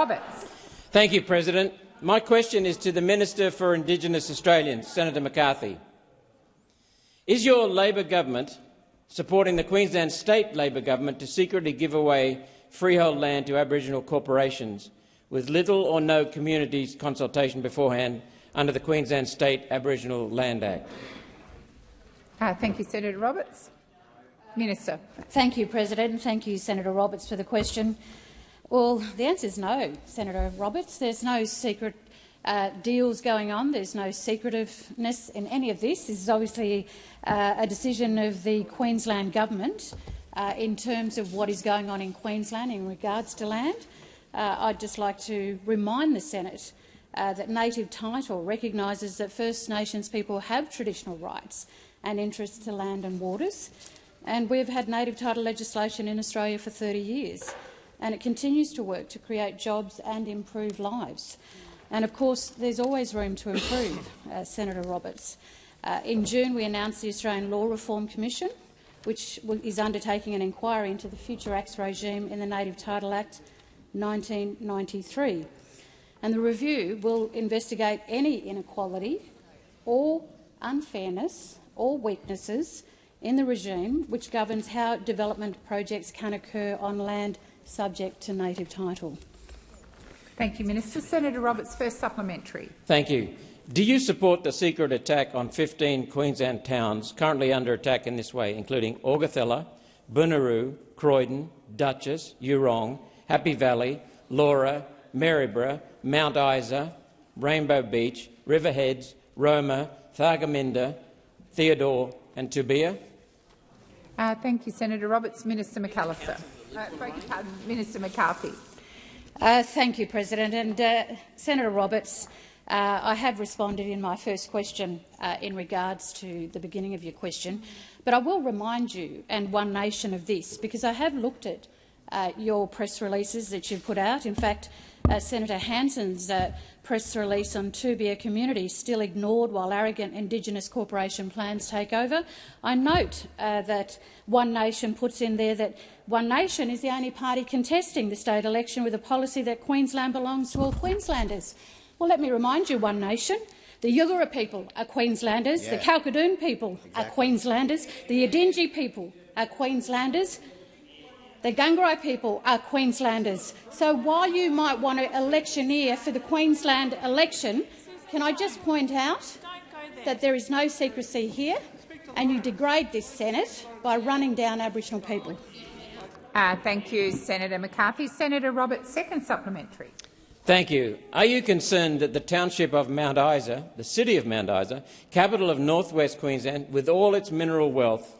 Roberts. Thank you, President. My question is to the Minister for Indigenous Australians, Senator McCarthy. Is your Labor government supporting the Queensland State Labor government to secretly give away freehold land to Aboriginal corporations with little or no communities consultation beforehand under the Queensland State Aboriginal Land Act? Thank you, Senator Roberts. Minister. Thank you, President, and thank you, Senator Roberts, for the question. Well, the answer is no, Senator Roberts. There's no secret deals going on. There's no secretiveness in any of this. This is obviously a decision of the Queensland government in terms of what is going on in Queensland in regards to land. I'd just like to remind the Senate that native title recognises that First Nations people have traditional rights and interests to land and waters, and we've had native title legislation in Australia for 30 years. And it continues to work to create jobs and improve lives. And of course, there's always room to improve, Senator Roberts. In June, we announced the Australian Law Reform Commission, which is undertaking an inquiry into the future acts regime in the Native Title Act 1993. And the review will investigate any inequality or unfairness or weaknesses in the regime which governs how development projects can occur on land subject to native title. Thank you, Minister. Senator Roberts, first supplementary. Thank you. Do you support the secret attack on 15 Queensland towns currently under attack in this way, including Augathella, Bunuroo, Croydon, Duchess, Eurong, Happy Valley, Laura, Maryborough, Mount Isa, Rainbow Beach, Riverheads, Roma, Thargomindah, Theodore and Tubia? Thank you, Senator Roberts. Minister McAllister. Minister McCarthy. Thank you, President. And Senator Roberts, I have responded in my first question in regards to the beginning of your question, but I will remind you and One Nation of this, because I have looked at your press releases that you've put out. In fact, Senator Hanson's press release on Tubia community still ignored while arrogant Indigenous corporation plans take over. I note that One Nation puts in there that One Nation is the only party contesting the state election with a policy that Queensland belongs to all Queenslanders. Well, let me remind you, One Nation, the Yugara people are Queenslanders, the Kalkadoon people are Queenslanders, the Yidinji people are Queenslanders, the Gungarai people are Queenslanders. So while you might want to electioneer for the Queensland election, can I just point out that there is no secrecy here, and you degrade this Senate by running down Aboriginal people. Thank you, Senator McCarthy. Senator Roberts, second supplementary. Thank you. Are you concerned that the township of Mount Isa, the city of Mount Isa, capital of northwest Queensland, with all its mineral wealth,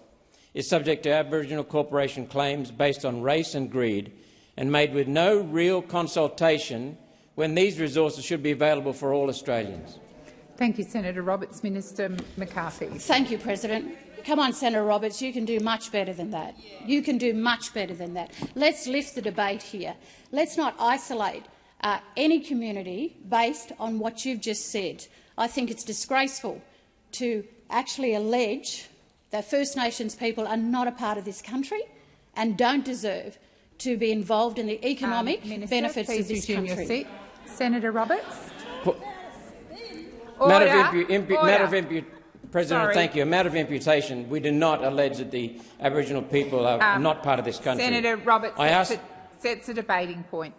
is subject to Aboriginal corporation claims based on race and greed and made with no real consultation when these resources should be available for all Australians? Thank you, Senator Roberts. Minister McCarthy. Thank you, President. Come on, Senator Roberts, you can do much better than that. You can do much better than that. Let's lift the debate here. Let's not isolate any community based on what you've just said. I think it's disgraceful to actually allege that First Nations people are not a part of this country and don't deserve to be involved in the economic benefits of this country. Seat. Senator Roberts. President, thank you. A matter of imputation. We do not allege that the Aboriginal people are not part of this country. Senator Roberts sets a debating point.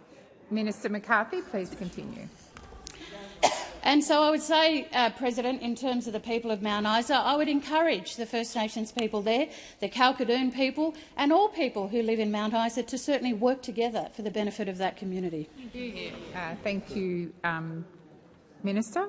Minister McCarthy, please continue. And so I would say, President, in terms of the people of Mount Isa, I would encourage the First Nations people there, the Kalkadoon people and all people who live in Mount Isa to certainly work together for the benefit of that community. Thank you, Minister.